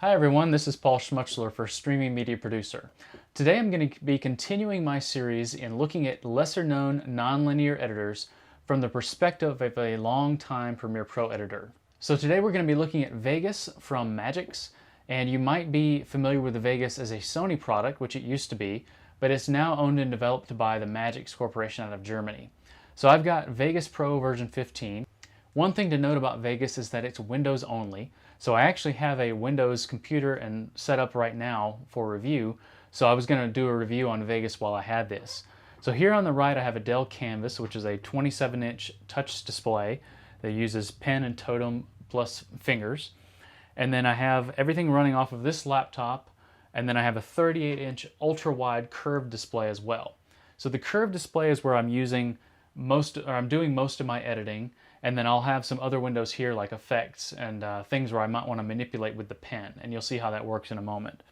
Hi everyone, this is Paul Schmutzler for Streaming Media Producer. Today I'm going to be continuing my series in looking at lesser known nonlinear editors from the perspective of a long-time Premiere Pro editor. So today we're going to be looking at Vegas from Magix, and you might be familiar with the Vegas as a Sony product, which it used to be, but it's now owned and developed by the Magix Corporation out of Germany. So I've got Vegas Pro version 15. One thing to note about Vegas is that it's Windows only. So I actually have a Windows computer and set up right now for review. So I was going to do a review on Vegas while I had this. So here on the right I have a Dell Canvas, which is a 27-inch touch display that uses pen and totem plus fingers. And then I have everything running off of this laptop, and then I have a 38-inch ultra-wide curved display as well. So the curved display is where I'm doing most of my editing, and then I'll have some other windows here like effects and things where I might want to manipulate with the pen, and you'll see how that works in a moment.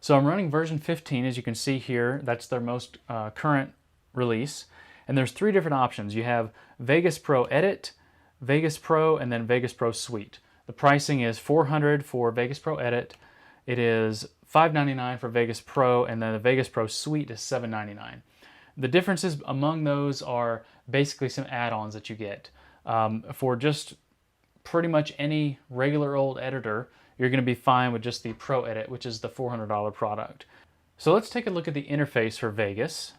So I'm running version 15, as you can see here. That's their most current release, and there's three different options. You have Vegas Pro Edit, Vegas Pro, and then Vegas Pro Suite. The pricing is $400 for Vegas Pro Edit, it is $599 for Vegas Pro, and then the Vegas Pro Suite is $799. The differences among those are basically some add-ons that you get. For just pretty much any regular old editor, you're going to be fine with just the Pro Edit, which is the $400 product. So let's take a look at the interface for Vegas.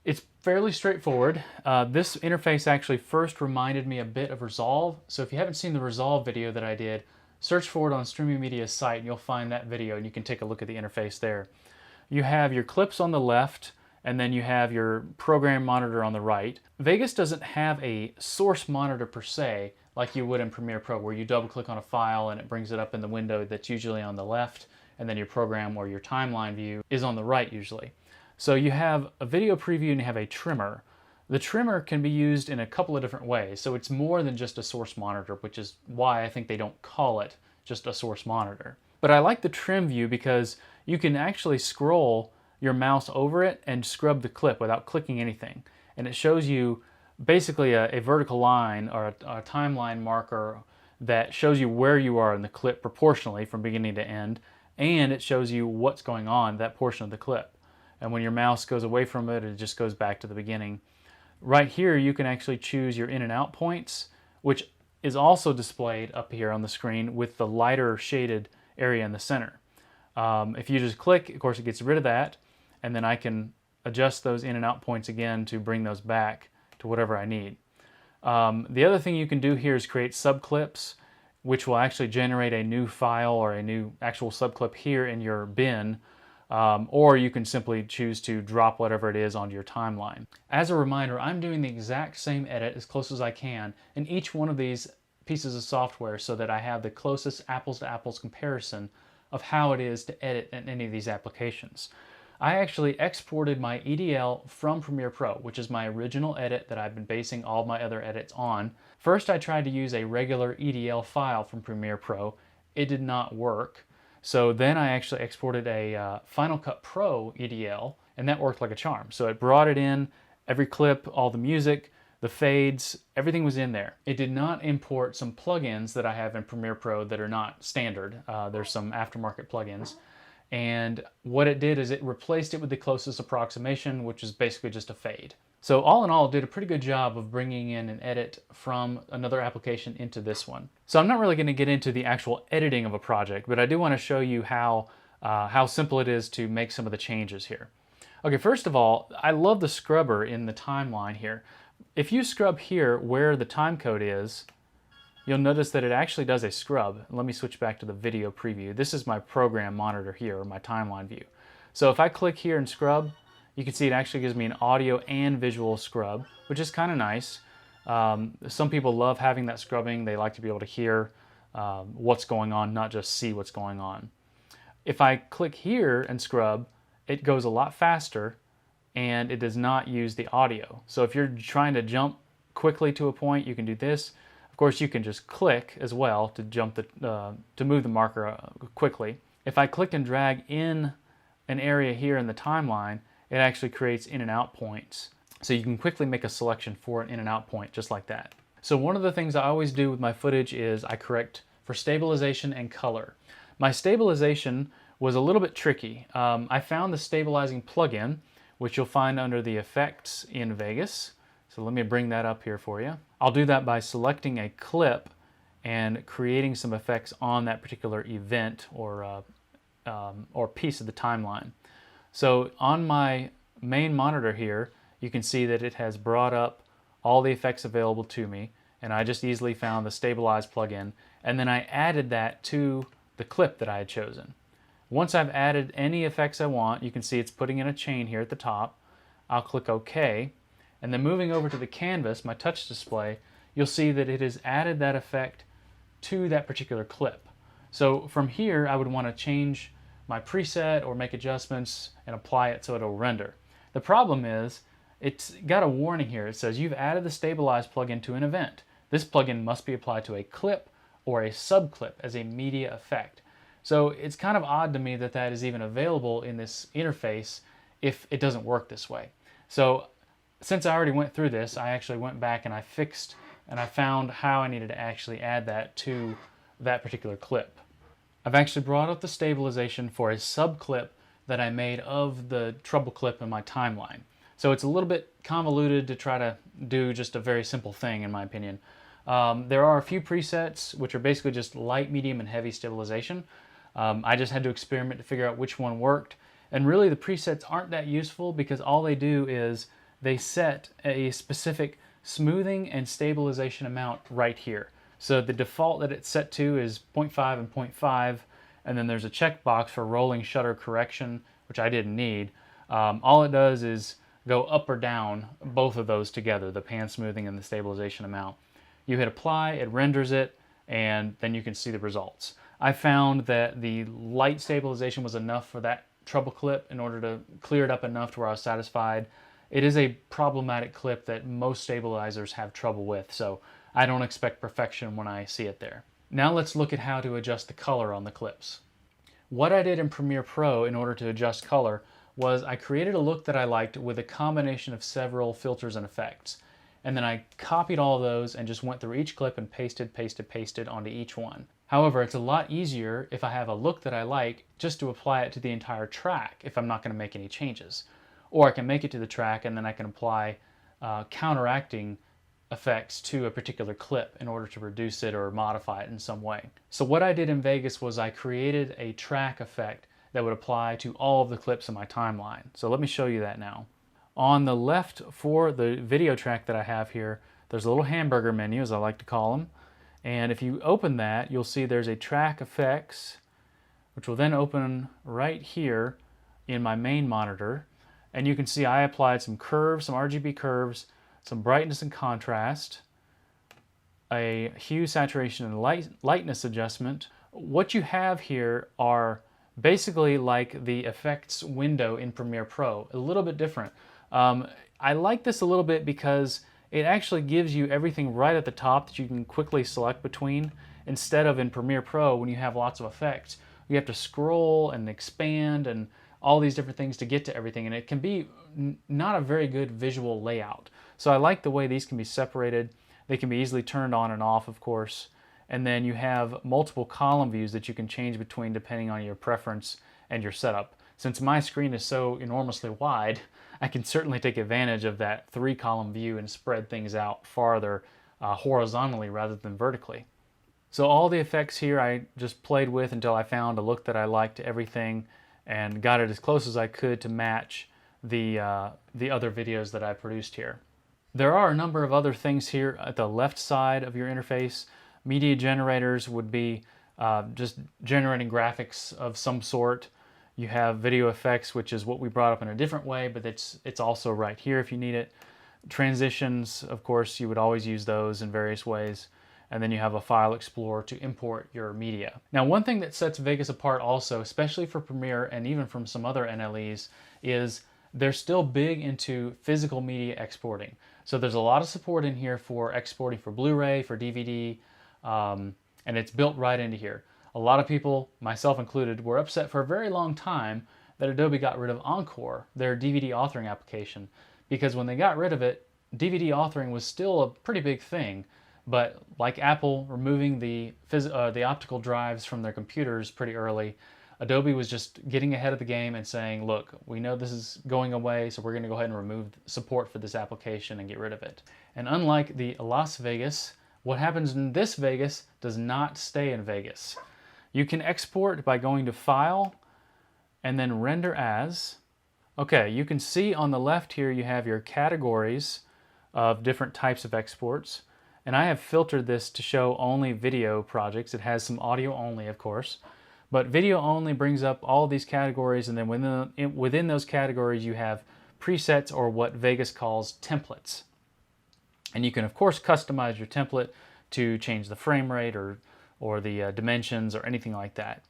It's fairly straightforward. This interface actually first reminded me a bit of Resolve. So if you haven't seen the Resolve video that I did, search for it on Streaming Media's site and you'll find that video and you can take a look at the interface there. You have your clips on the left, and then you have your program monitor on the right. Vegas doesn't have a source monitor per se, like you would in Premiere Pro, where you double click on a file and it brings it up in the window that's usually on the left, and then your program or your timeline view is on the right usually. So you have a video preview and you have a trimmer. The trimmer can be used in a couple of different ways, so it's more than just a source monitor, which is why I think they don't call it just a source monitor. But I like the trim view because you can actually scroll your mouse over it and scrub the clip without clicking anything. And it shows you basically a vertical line or a timeline marker that shows you where you are in the clip proportionally from beginning to end, and it shows you what's going on that portion of the clip. And when your mouse goes away from it, it just goes back to the beginning. Right here you can actually choose your in and out points, which is also displayed up here on the screen with the lighter shaded area in the center. If you just click, of course it gets rid of that, and then I can adjust those in and out points again to bring those back to whatever I need. The other thing you can do here is create subclips, which will actually generate a new file or a new actual subclip here in your bin, or you can simply choose to drop whatever it is onto your timeline. As a reminder, I'm doing the exact same edit as close as I can in each one of these pieces of software so that I have the closest apples to apples comparison of how it is to edit in any of these applications. I actually exported my EDL from Premiere Pro, which is my original edit that I've been basing all my other edits on. First I tried to use a regular EDL file from Premiere Pro. It did not work. So then I actually exported a Final Cut Pro EDL, and that worked like a charm. So it brought it in, every clip, all the music, the fades, everything was in there. It did not import some plugins that I have in Premiere Pro that are not standard. There's some aftermarket plugins. And what it did is it replaced it with the closest approximation, which is basically just a fade. So all in all, it did a pretty good job of bringing in an edit from another application into this one. So I'm not really going to get into the actual editing of a project, but I do want to show you how simple it is to make some of the changes here. Okay, first of all, I love the scrubber in the timeline here. If you scrub here where the time code is, you'll notice that it actually does a scrub. Let me switch back to the video preview. This is my program monitor here, or my timeline view. So if I click here and scrub, you can see it actually gives me an audio and visual scrub, which is kind of nice. Some people love having that scrubbing. They like to be able to hear what's going on, not just see what's going on. If I click here and scrub, it goes a lot faster and it does not use the audio. So if you're trying to jump quickly to a point, you can do this. Of course, you can just click as well to to move the marker quickly. If I click and drag in an area here in the timeline, it actually creates in and out points. So you can quickly make a selection for an in and out point just like that. So one of the things I always do with my footage is I correct for stabilization and color. My stabilization was a little bit tricky. I found the stabilizing plugin, which you'll find under the effects in Vegas. So let me bring that up here for you. I'll do that by selecting a clip and creating some effects on that particular event or piece of the timeline. So on my main monitor here, you can see that it has brought up all the effects available to me, and I just easily found the Stabilize plugin, and then I added that to the clip that I had chosen. Once I've added any effects I want, you can see it's putting in a chain here at the top. I'll click OK, and then moving over to the canvas, my touch display, you'll see that it has added that effect to that particular clip. So from here, I would want to change my preset or make adjustments and apply it so it'll render. The problem is, it's got a warning here. It says you've added the Stabilize plugin to an event. This plugin must be applied to a clip or a subclip as a media effect. So it's kind of odd to me that that is even available in this interface if it doesn't work this way. So since I already went through this, I actually went back and I fixed and I found how I needed to actually add that to that particular clip. I've actually brought up the stabilization for a subclip that I made of the trouble clip in my timeline. So it's a little bit convoluted to try to do just a very simple thing, in my opinion. There are a few presets which are basically just light, medium, and heavy stabilization. I just had to experiment to figure out which one worked. And really the presets aren't that useful because all they do is they set a specific smoothing and stabilization amount right here. So the default that it's set to is 0.5 and 0.5, and then there's a checkbox for rolling shutter correction, which I didn't need. All it does is go up or down both of those together, the pan smoothing and the stabilization amount. You hit apply, it renders it, and then you can see the results. I found that the light stabilization was enough for that trouble clip in order to clear it up enough to where I was satisfied. It is a problematic clip that most stabilizers have trouble with, so I don't expect perfection when I see it there. Now let's look at how to adjust the color on the clips. What I did in Premiere Pro in order to adjust color was I created a look that I liked with a combination of several filters and effects. And then I copied all of those and just went through each clip and pasted onto each one. However, it's a lot easier if I have a look that I like just to apply it to the entire track if I'm not going to make any changes. Or I can make it to the track and then I can apply counteracting effects to a particular clip in order to reduce it or modify it in some way. So what I did in Vegas was I created a track effect that would apply to all of the clips in my timeline. So let me show you that now. On the left for the video track that I have here, there's a little hamburger menu, as I like to call them. And if you open that, you'll see there's a track effects, which will then open right here in my main monitor. And you can see I applied some curves, some RGB curves, some brightness and contrast, a hue, saturation, and lightness adjustment. What you have here are basically like the effects window in Premiere Pro, a little bit different. I like this a little bit because it actually gives you everything right at the top that you can quickly select between, instead of in Premiere Pro when you have lots of effects. You have to scroll and expand and all these different things to get to everything, and it can be not a very good visual layout. So I like the way these can be separated. They can be easily turned on and off, of course. And then you have multiple column views that you can change between depending on your preference and your setup. Since my screen is so enormously wide, I can certainly take advantage of that 3-column view and spread things out farther horizontally rather than vertically. So all the effects here I just played with until I found a look that I liked to everything and got it as close as I could to match the other videos that I produced here. There are a number of other things here at the left side of your interface. Media generators would be just generating graphics of some sort. You have video effects, which is what we brought up in a different way, but it's also right here if you need it. Transitions, of course, you would always use those in various ways. And then you have a file explorer to import your media. Now, one thing that sets Vegas apart also, especially for Premiere and even from some other NLEs, is they're still big into physical media exporting. So there's a lot of support in here for exporting for Blu-ray, for DVD, and it's built right into here. A lot of people, myself included, were upset for a very long time that Adobe got rid of Encore, their DVD authoring application, because when they got rid of it, DVD authoring was still a pretty big thing, But like Apple removing the optical drives from their computers pretty early, Adobe was just getting ahead of the game and saying, look, we know this is going away, so we're going to go ahead and remove support for this application and get rid of it. And unlike the Las Vegas, what happens in this Vegas does not stay in Vegas. You can export by going to File and then Render As. Okay, you can see on the left here you have your categories of different types of exports. And I have filtered this to show only video projects. It has some audio only, of course. But video only brings up all these categories, and then within those categories you have presets, or what Vegas calls templates. And you can of course customize your template to change the frame rate or the dimensions or anything like that.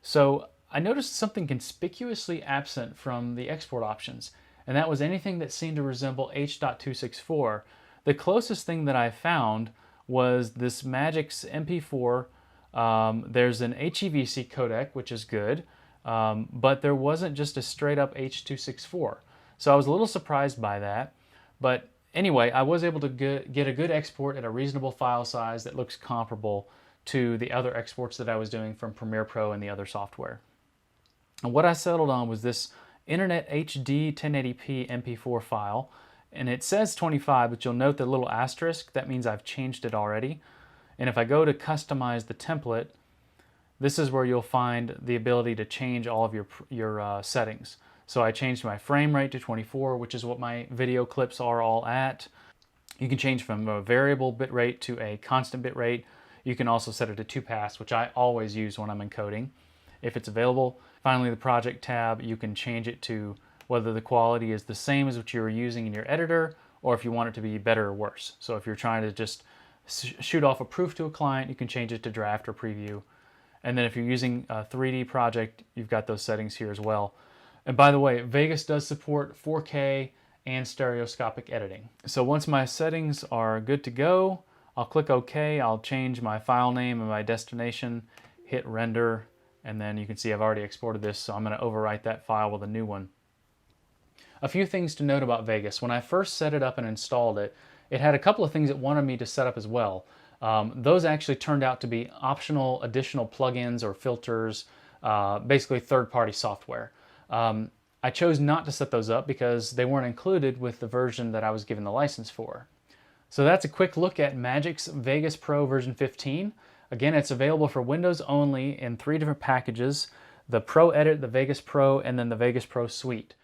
So I noticed something conspicuously absent from the export options, and that was anything that seemed to resemble H.264. The closest thing that I found was this Magix MP4. There's an HEVC codec, which is good, but there wasn't just a straight up H.264. So I was a little surprised by that. But anyway, I was able to get a good export at a reasonable file size that looks comparable to the other exports that I was doing from Premiere Pro and the other software. And what I settled on was this Internet HD 1080p MP4 file. And it says 25, but you'll note the little asterisk. That means I've changed it already. And if I go to customize the template, this is where you'll find the ability to change all of your settings. So I changed my frame rate to 24, which is what my video clips are all at. You can change from a variable bit rate to a constant bit rate. You can also set it to 2-pass, which I always use when I'm encoding, if it's available. Finally, the project tab, you can change it to whether the quality is the same as what you were using in your editor, or if you want it to be better or worse. So if you're trying to just shoot off a proof to a client, you can change it to draft or preview. And then if you're using a 3D project, you've got those settings here as well. And by the way, Vegas does support 4K and stereoscopic editing. So once my settings are good to go, I'll click OK. I'll change my file name and my destination, hit render, and then you can see I've already exported this, so I'm going to overwrite that file with a new one. A few things to note about Vegas. When I first set it up and installed it, it had a couple of things it wanted me to set up as well. Those actually turned out to be optional additional plugins or filters, basically third-party software. I chose not to set those up because they weren't included with the version that I was given the license for. So that's a quick look at Magix Vegas Pro version 15. Again, it's available for Windows only in 3 different packages: the Pro Edit, the Vegas Pro, and then the Vegas Pro Suite.